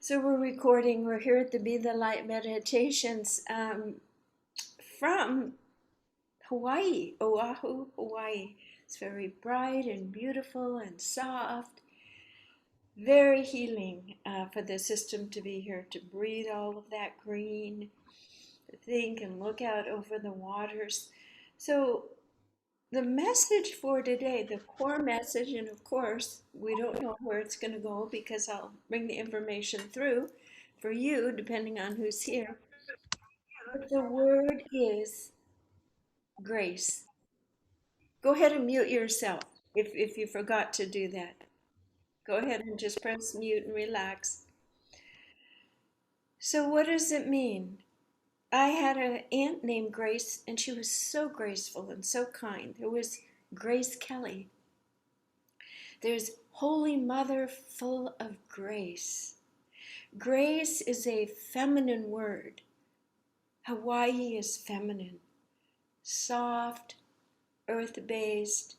So we're recording, we're here at the Be the Light Meditations from Hawaii, Oahu, Hawaii. It's very bright and beautiful and soft, very healing for the system to be here, to breathe all of that green, to think and look out over the waters. So the message for today, the core message, and of course, we don't know where it's going to go because I'll bring the information through for you, depending on who's here. But the word is grace. Go ahead and mute yourself if you forgot to do that. Go ahead and just press mute and relax. So, what does it mean? I had an aunt named Grace, and she was so graceful and so kind. There was Grace Kelly. There's Holy Mother full of grace. Grace is a feminine word. Hawaii is feminine, soft, earth-based,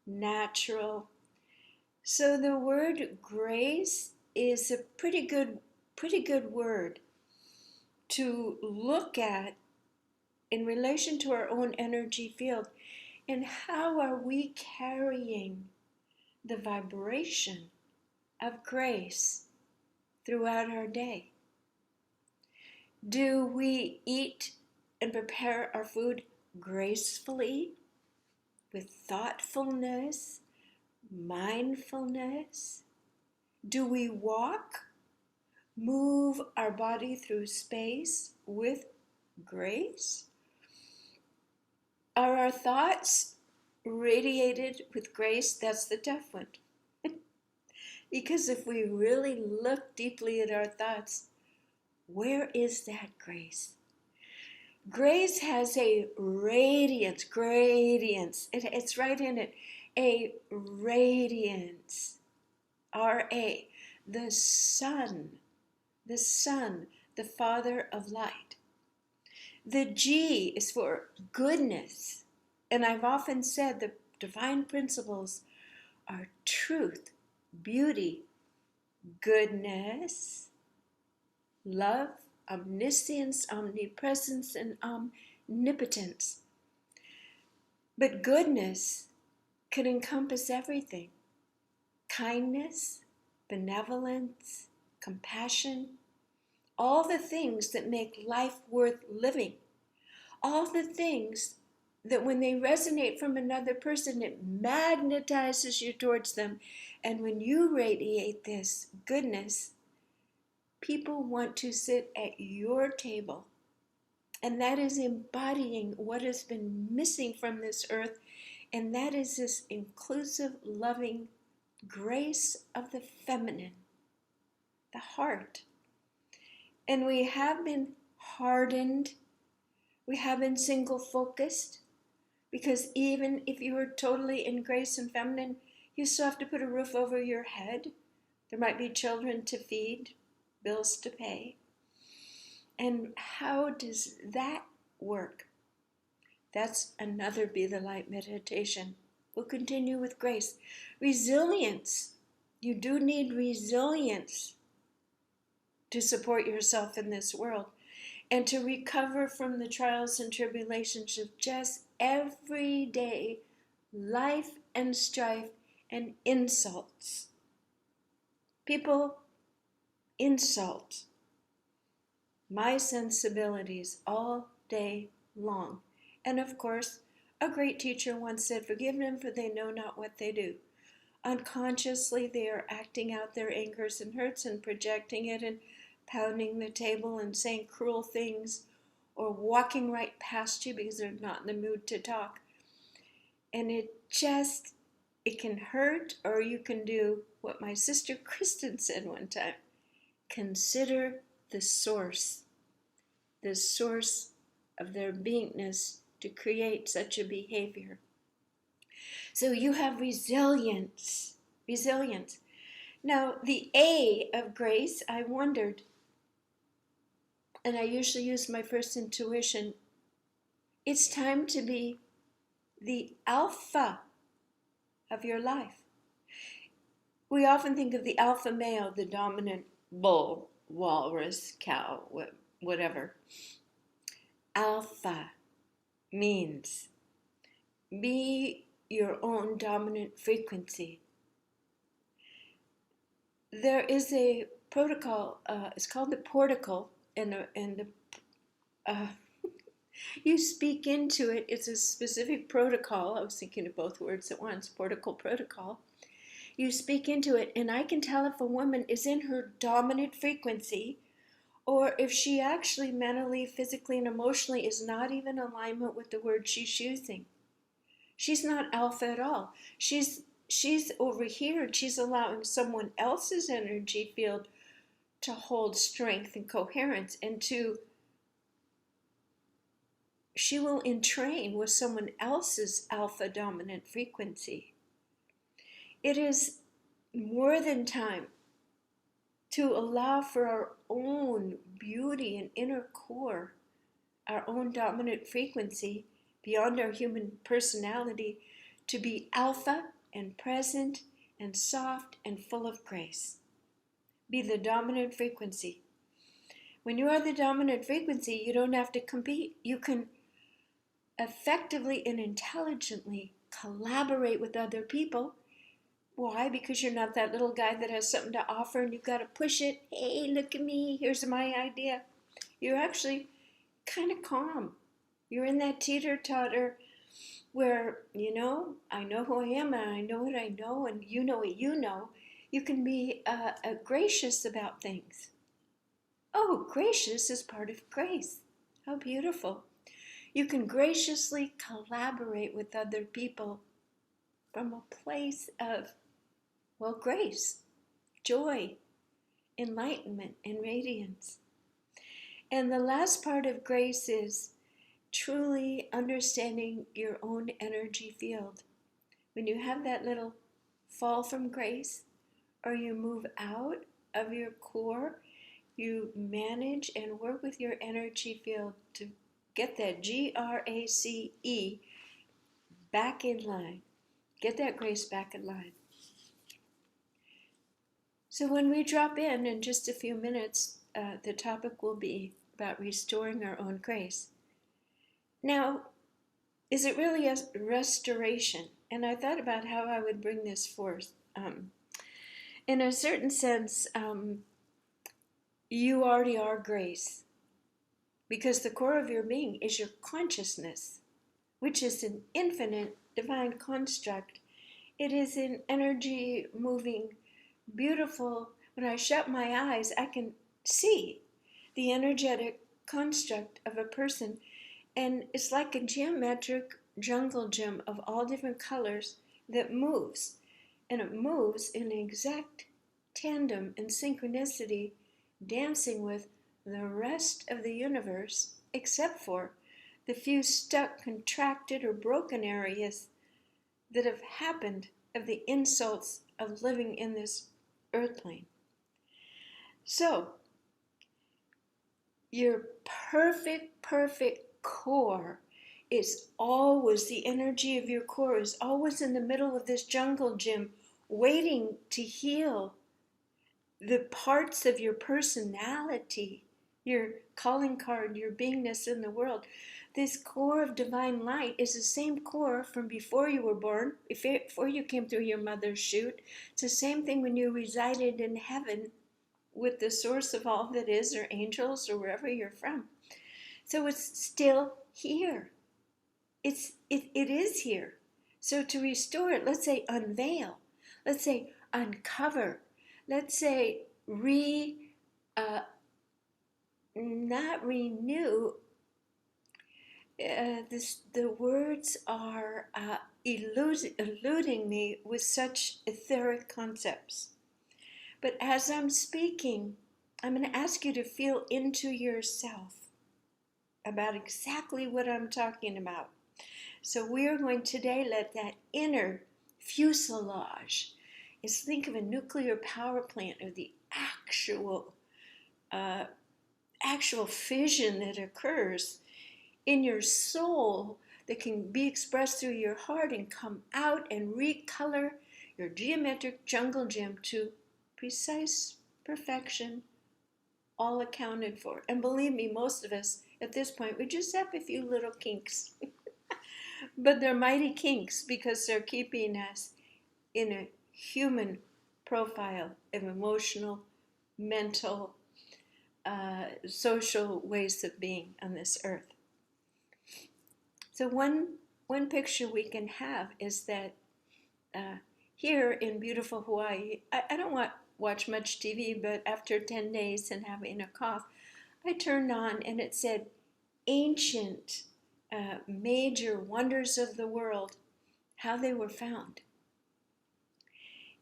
natural. So the word grace is a pretty good word to look at in relation to our own energy field, and how are we carrying the vibration of grace throughout our day. Do we eat and prepare our food gracefully, with thoughtfulness, mindfulness? Do we walk, move our body through space with grace? Are our thoughts radiated with grace? That's the tough one. Because if we really look deeply at our thoughts, where is that grace? Grace has a radiance, gradience. It's right in it. A radiance. R-A. The sun, the Father of light. The G is for goodness. And I've often said the divine principles are truth, beauty, goodness, love, omniscience, omnipresence, and omnipotence. But goodness can encompass everything. Kindness, benevolence, compassion, all the things that make life worth living. All the things that when they resonate from another person, it magnetizes you towards them. And when you radiate this goodness, people want to sit at your table. And that is embodying what has been missing from this earth. And that is this inclusive, loving grace of the feminine, the heart. And we have been hardened. We have been single focused. Because even if you are totally in grace and feminine, you still have to put a roof over your head. There might be children to feed, bills to pay. And how does that work? That's another Be the Light meditation. We'll continue with grace. Resilience. You do need resilience to support yourself in this world and to recover from the trials and tribulations of just everyday life and strife and insults. People insult my sensibilities all day long. And of course, a great teacher once said, "Forgive them, for they know not what they do." Unconsciously, they are acting out their angers and hurts and projecting it and pounding the table and saying cruel things or walking right past you because they're not in the mood to talk. And it can hurt, or you can do what my sister Kristen said one time. Consider the source of their beingness to create such a behavior. So you have resilience. Now, the A of grace, I wondered, and I usually use my first intuition, it's time to be the alpha of your life. We often think of the alpha male, the dominant bull, walrus, cow, whatever. Alpha means be your own dominant frequency. There is a protocol, it's called the portical, and uh, you speak into it. It's a specific protocol. I was thinking of both words at once, portical protocol. You speak into it, and I can tell if a woman is in her dominant frequency or if she actually mentally, physically, and emotionally is not even in alignment with the word she's using. She's not alpha at all. She's over here and she's allowing someone else's energy field to hold strength and coherence, and she will entrain with someone else's alpha dominant frequency. It is more than time to allow for our own beauty and inner core, our own dominant frequency beyond our human personality, to be alpha and present and soft and full of grace. Be the dominant frequency. When you are the dominant frequency, you don't have to compete. You can effectively and intelligently collaborate with other people. Why? Because you're not that little guy that has something to offer and you've got to push it. Hey, look at me. Here's my idea. You're actually kind of calm. You're in that teeter-totter where, I know who I am and I know what I know and you know what you know. You can be gracious about things. Oh, gracious is part of grace. How beautiful. You can graciously collaborate with other people from a place of, grace, joy, enlightenment, and radiance. And the last part of grace is truly understanding your own energy field. When you have that little fall from grace, or you move out of your core, you manage and work with your energy field to get that GRACE back in line. Get that grace back in line. So when we drop in just a few minutes, the topic will be about restoring our own grace. Now, is it really a restoration? And I thought about how I would bring this forth. In a certain sense, you already are grace, because the core of your being is your consciousness, which is an infinite divine construct. It is an energy moving, beautiful. When I shut my eyes, I can see the energetic construct of a person, and it's like a geometric jungle gym of all different colors that moves, and it moves in exact tandem and synchronicity, dancing with the rest of the universe, except for the few stuck, contracted, or broken areas that have happened of the insults of living in this earth plane. So, your perfect core is always, the energy of your core is always in the middle of this jungle gym, waiting to heal the parts of your personality, your calling card, your beingness in the world. This core of divine light is the same core from before you were born, before you came through your mother's chute. It's the same thing when you resided in heaven with the source of all that is, or angels, or wherever you're from. So it's still here. It is here. So to restore it, let's say unveil, let's say uncover, let's say not renew. The words are eluding me with such etheric concepts. But as I'm speaking, I'm going to ask you to feel into yourself about exactly what I'm talking about. So we are going today let that inner fuselage, is think of a nuclear power plant, or the actual fission that occurs in your soul that can be expressed through your heart and come out and recolor your geometric jungle gym to precise perfection, all accounted for. And believe me, most of us at this point, we just have a few little kinks. But they're mighty kinks because they're keeping us in a human profile of emotional, mental, social ways of being on this earth. So one picture we can have is that here in beautiful Hawaii, I don't watch much TV, but after 10 days and having a cough, I turned on and it said ancient major wonders of the world, how they were found.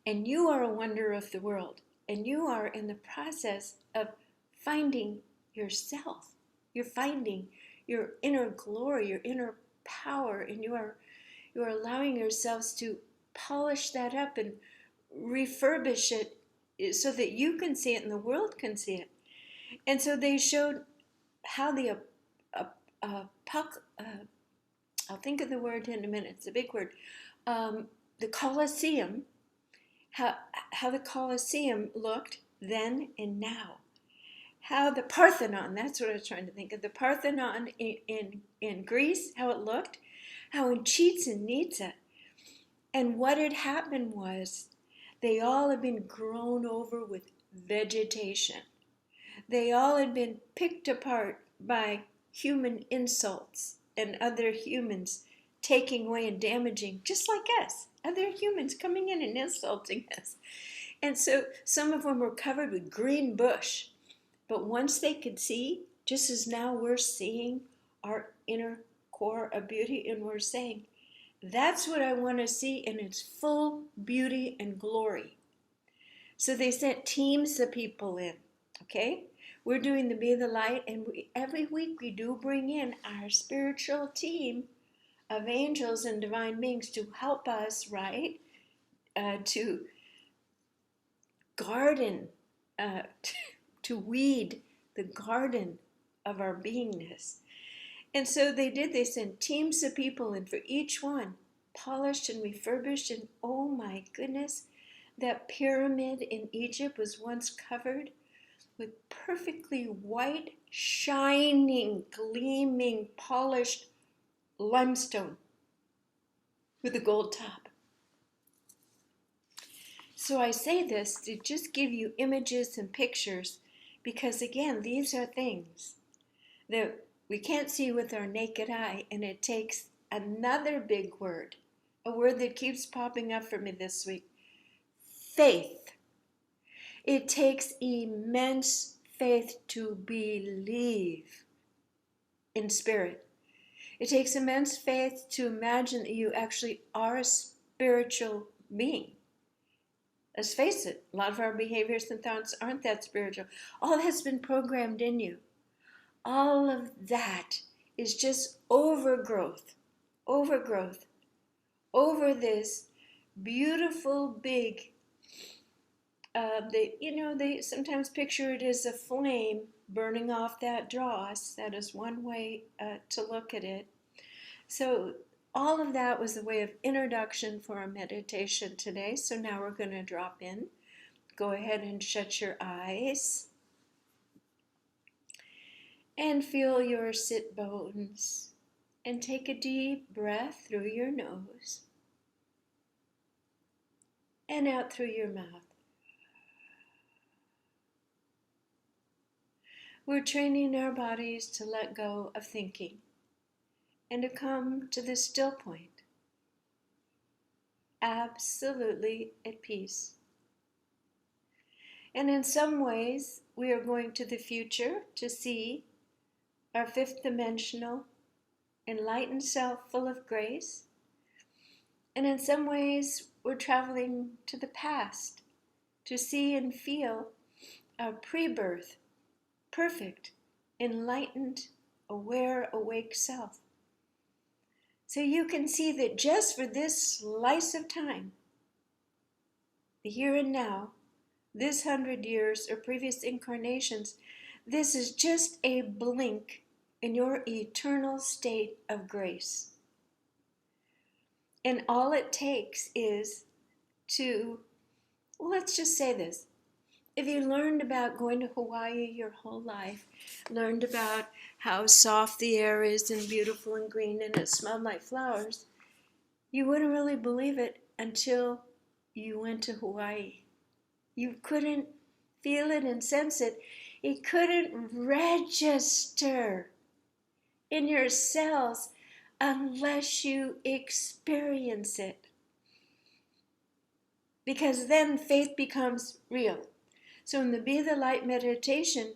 And you are a wonder of the world, and you are in the process of finding yourself. You're finding your inner glory, your inner power, and you are allowing yourselves to polish that up and refurbish it so that you can see it and the world can see it. And so they showed how the I'll think of the word in a minute, it's a big word, the Colosseum, how the Colosseum looked then and now. How the Parthenon, that's what I was trying to think of, the Parthenon in Greece, how it looked, how in Chichen Itza. And what had happened was they all had been grown over with vegetation. They all had been picked apart by human insults and other humans taking away and damaging, just like us, other humans coming in and insulting us. And so some of them were covered with green bush. But once they could see, just as now we're seeing our inner core of beauty, and we're saying, that's what I want to see in its full beauty and glory. So they sent teams of people in, okay? We're doing the Be the Light, and every week we do bring in our spiritual team of angels and divine beings to help us, right, to garden, to weed the garden of our beingness. And so they sent teams of people in for each one, polished and refurbished, and oh my goodness, that pyramid in Egypt was once covered with perfectly white, shining, gleaming, polished limestone with a gold top. So I say this to just give you images and pictures because, again, these are things that we can't see with our naked eye, and it takes another big word, a word that keeps popping up for me this week, faith. It takes immense faith to believe in spirit. It takes immense faith to imagine that you actually are a spiritual being. Let's face it, a lot of our behaviors and thoughts aren't that spiritual. All that's been programmed in you. All of that is just overgrowth over this beautiful big, they sometimes picture it as a flame burning off that dross. That is one way to look at it. So all of that was a way of introduction for our meditation today. So now we're going to drop in. Go ahead and shut your eyes. And feel your sit bones. And take a deep breath through your nose. And out through your mouth. We're training our bodies to let go of thinking and to come to the still point, absolutely at peace. And in some ways, we are going to the future to see our fifth dimensional, enlightened self full of grace. And in some ways, we're traveling to the past to see and feel our pre-birth, perfect, enlightened, aware, awake self. So you can see that just for this slice of time, the here and now, this 100 years or previous incarnations, this is just a blink in your eternal state of grace. And all it takes is to, let's just say this, If you learned about going to Hawaii your whole life, learned about how soft the air is and beautiful and green and it smelled like flowers, you wouldn't really believe it until you went to Hawaii. You couldn't feel it and sense it. It couldn't register in your cells unless you experience it. Because then faith becomes real. So in the Be the Light meditation,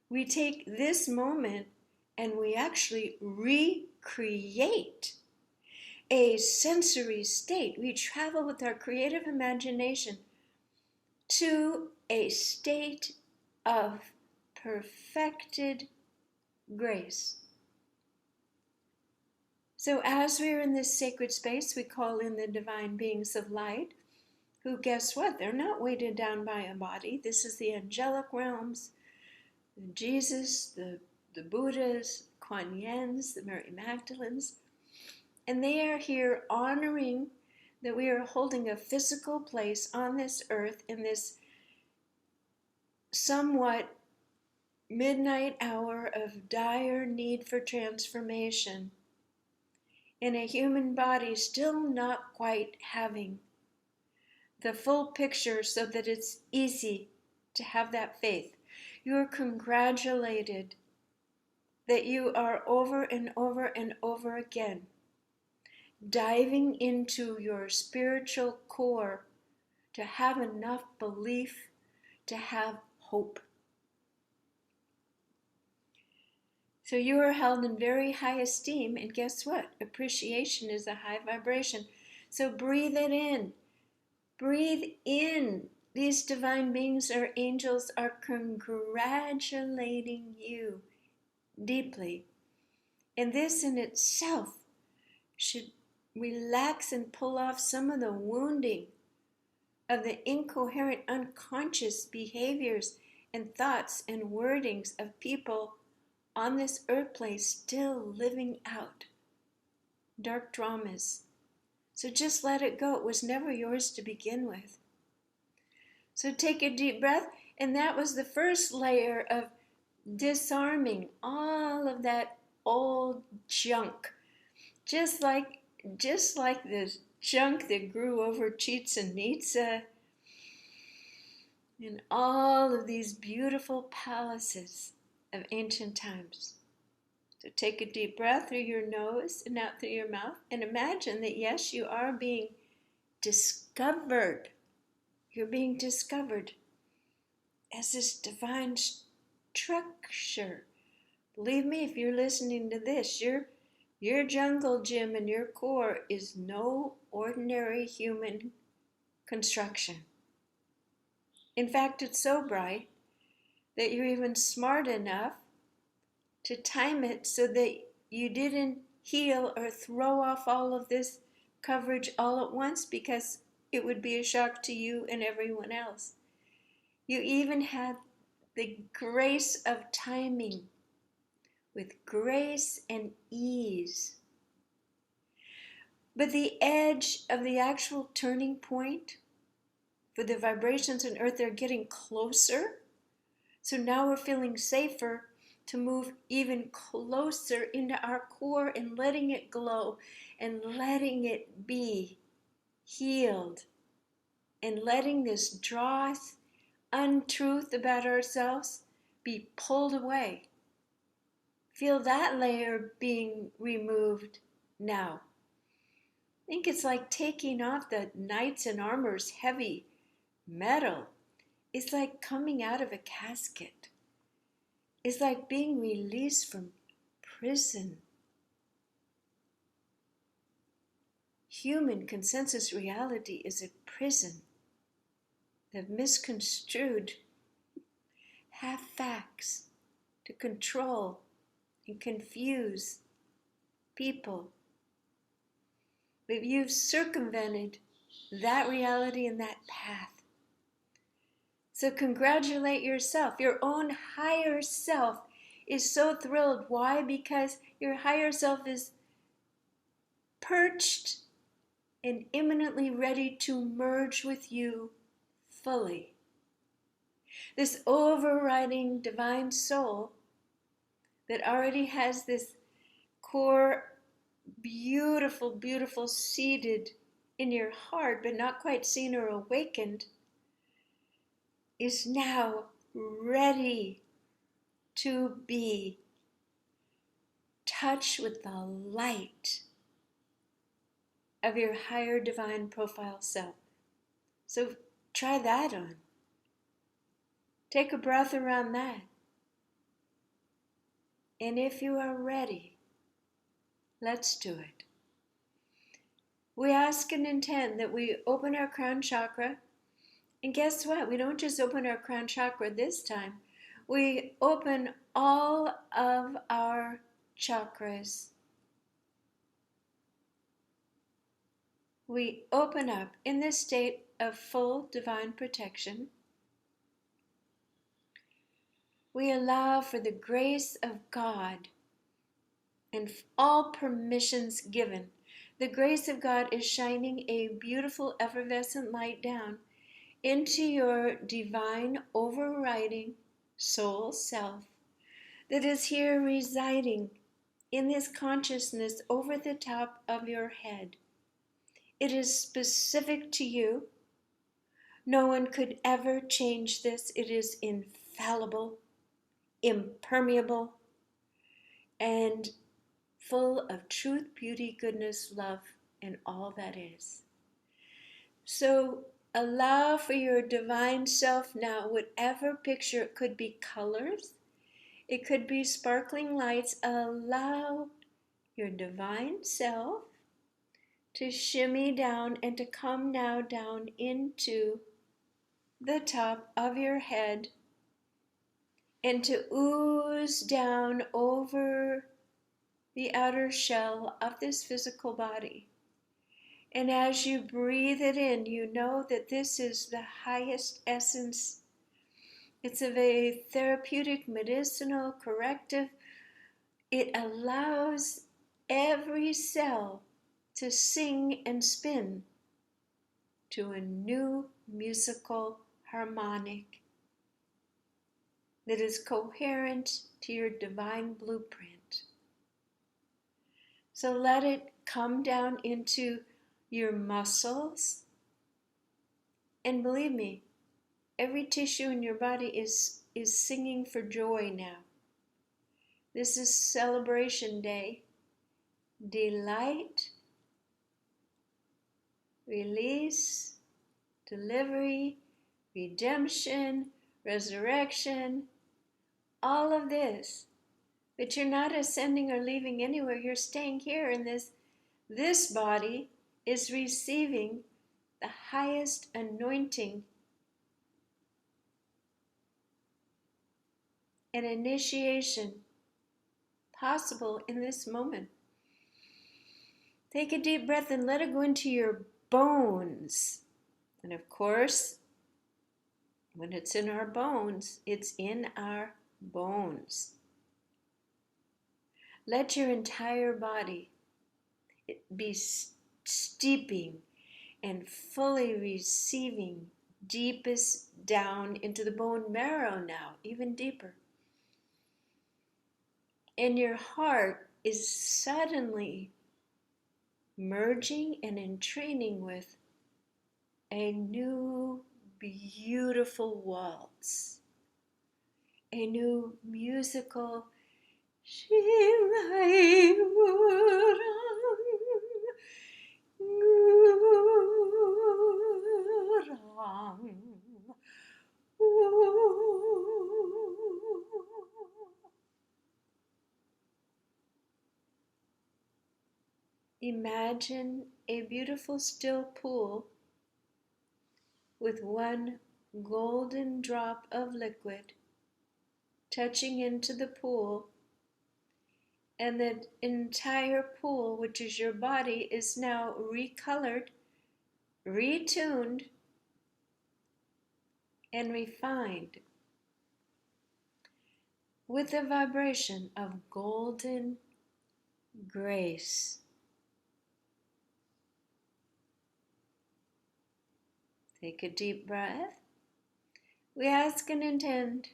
we take this moment and we actually recreate a sensory state. We travel with our creative imagination to a state of perfected grace. So as we're in this sacred space, we call in the divine beings of light, who, guess what? They're not weighted down by a body. This is the angelic realms, Jesus, the Buddhas, Kuan Yins, the Mary Magdalens. And they are here honoring that we are holding a physical place on this earth in this somewhat midnight hour of dire need for transformation, in a human body still not quite having the full picture so that it's easy to have that faith. You are congratulated that you are over and over and over again diving into your spiritual core to have enough belief to have hope. So you are held in very high esteem, and guess what? Appreciation is a high vibration. So breathe it in. Breathe in. These divine beings or angels are congratulating you deeply. And this in itself should relax and pull off some of the wounding of the incoherent unconscious behaviors and thoughts and wordings of people on this earth place still living out dark dramas. So just let it go. It was never yours to begin with. So take a deep breath, and that was the first layer of disarming all of that old junk. Just like the junk that grew over Chichen Itza and all of these beautiful palaces of ancient times. So take a deep breath through your nose and out through your mouth, and imagine that yes, you are being discovered. You're being discovered as this divine structure. Believe me, if you're listening to this, your jungle gym and your core is no ordinary human construction. In fact, it's so bright that you're even smart enough to time it so that you didn't heal or throw off all of this coverage all at once, because it would be a shock to you and everyone else. You even had the grace of timing with grace and ease. But the edge of the actual turning point for the vibrations on earth, they're getting closer. So now we're feeling safer to move even closer into our core and letting it glow and letting it be healed and letting this dross, untruth about ourselves be pulled away. Feel that layer being removed now. I think it's like taking off the knights and armor's heavy metal. It's like coming out of a casket. It's like being released from prison. Human consensus reality is a prison that misconstrued half facts to control and confuse people. But you've circumvented that reality and that path. So congratulate yourself. Your own higher self is so thrilled. Why? Because your higher self is perched and imminently ready to merge with you fully. This overriding divine soul that already has this core, beautiful, beautiful seated in your heart, but not quite seen or awakened, is now ready to be touched with the light of your higher divine profile self. So try that on. Take a breath around that. And if you are ready, let's do it. We ask and intend that we open our crown chakra. And guess what? We don't just open our crown chakra this time. We open all of our chakras. We open up in this state of full divine protection. We allow for the grace of God and all permissions given. The grace of God is shining a beautiful effervescent light down into your divine overriding soul self that is here residing in this consciousness over the top of your head. It is specific to you. No one could ever change this. It is infallible, impermeable, and full of truth, beauty, goodness, love, and all that is. So allow for your divine self now, whatever picture, it could be colors, it could be sparkling lights. Allow your divine self to shimmy down and to come now down into the top of your head and to ooze down over the outer shell of this physical body. And as you breathe it in, you know that this is the highest essence. It's a very therapeutic, medicinal, corrective. It allows every cell to sing and spin to a new musical harmonic that is coherent to your divine blueprint. So let it come down into your muscles. And believe me, every tissue in your body is singing for joy now. This is celebration day. Delight, release, delivery, redemption, resurrection, all of this. But you're not ascending or leaving anywhere. You're staying here in this body is receiving the highest anointing and initiation possible in this moment. Take a deep breath and let it go into your bones. And of course, when it's in our bones, it's in our bones. Let your entire body be steeping and fully receiving deepest down into the bone marrow now, even deeper. And your heart is suddenly merging and entraining with a new beautiful waltz, a new musical Shirai Gurang. Imagine a beautiful still pool with one golden drop of liquid touching into the pool, and the entire pool, which is your body, is now recolored, retuned, and refined with the vibration of golden grace. Take a deep breath. we ask and intend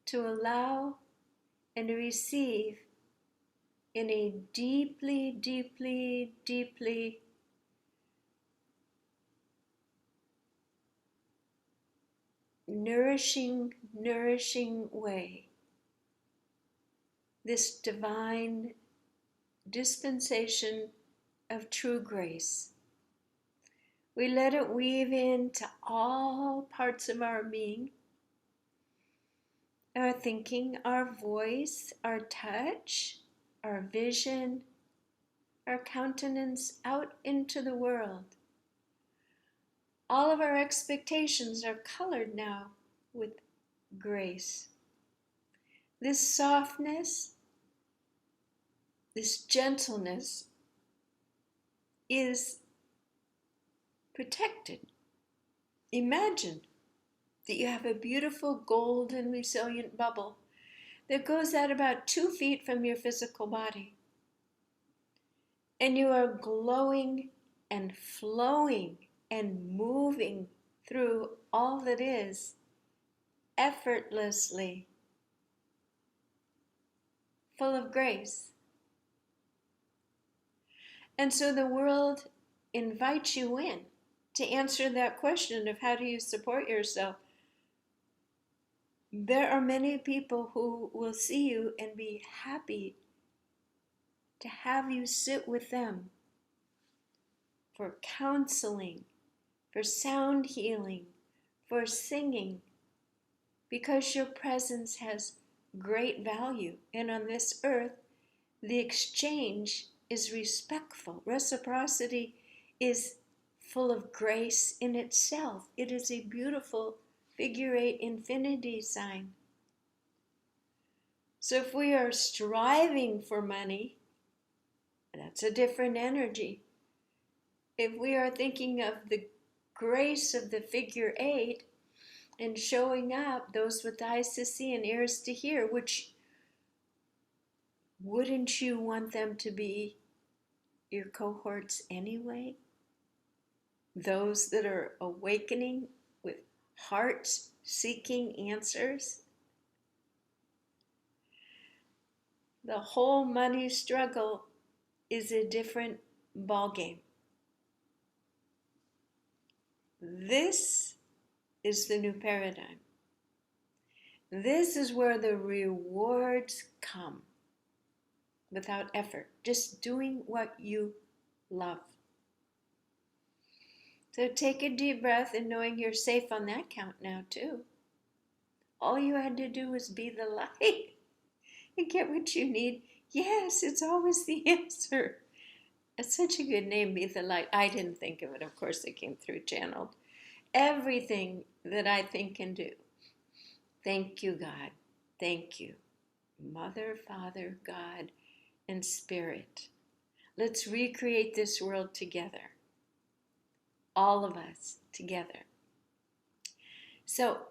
to allow and to receive in a deeply, deeply, deeply nourishing way this divine dispensation of true grace. We let it weave into all parts of our being, our thinking, our voice, our touch, our vision, our countenance out into the world. All of our expectations are colored now with grace. This softness, this gentleness is protected. Imagine that you have a beautiful golden resilient bubble that goes out about 2 feet from your physical body. And you are glowing and flowing and moving through all that is effortlessly, full of grace. And so the world invites you in to answer that question of how do you support yourself. There are many people who will see you and be happy to have you sit with them for counseling, for sound healing, for singing, because your presence has great value. And on this earth, the exchange is respectful. Reciprocity is full of grace in itself. It is a beautiful figure 8 infinity sign. So if we are striving for money, that's a different energy. If we are thinking of the grace of the figure 8 and showing up, those with eyes to see and ears to hear, which wouldn't you want them to be your cohorts anyway? Those that are awakening with hearts seeking answers. The whole money struggle is a different ballgame. This is the new paradigm. This is where the rewards come without effort, just doing what you love. So take a deep breath and knowing you're safe on that count now too. All you had to do was be the light and get what you need. Yes, it's always the answer. It's such a good name, Be the Light. I didn't think of it. Of course, it came through channeled. Everything that I think and do. Thank you, God. Thank you. Mother, Father, God, and Spirit. Let's recreate this world together. All of us together. So,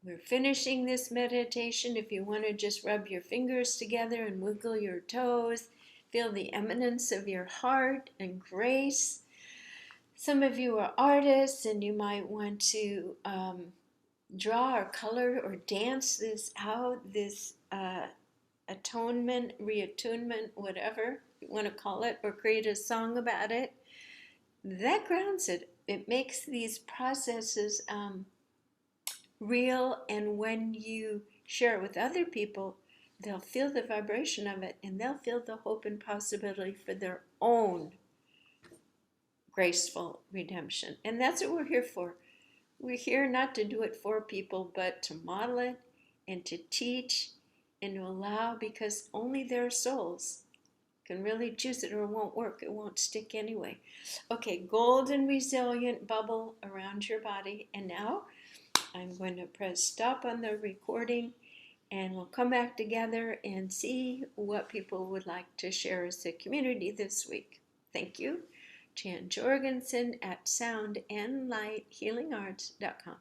we're finishing this meditation. If you want to just rub your fingers together and wiggle your toes, feel the eminence of your heart and grace. Some of you are artists and you might want to draw or color or dance this out, this atonement, reattunement, whatever you want to call it, or create a song about it. That grounds it. It makes these processes real, and when you share it with other people, they'll feel the vibration of it, and they'll feel the hope and possibility for their own graceful redemption. And that's what we're here for. We're here not to do it for people, but to model it and to teach and to allow, because only their souls can really choose it, or it won't work. It won't stick anyway. Okay, golden resilient bubble around your body. And now I'm going to press stop on the recording, and we'll come back together and see what people would like to share as a community this week. Thank you. Jan Jorgensen at soundandlighthealingarts.com.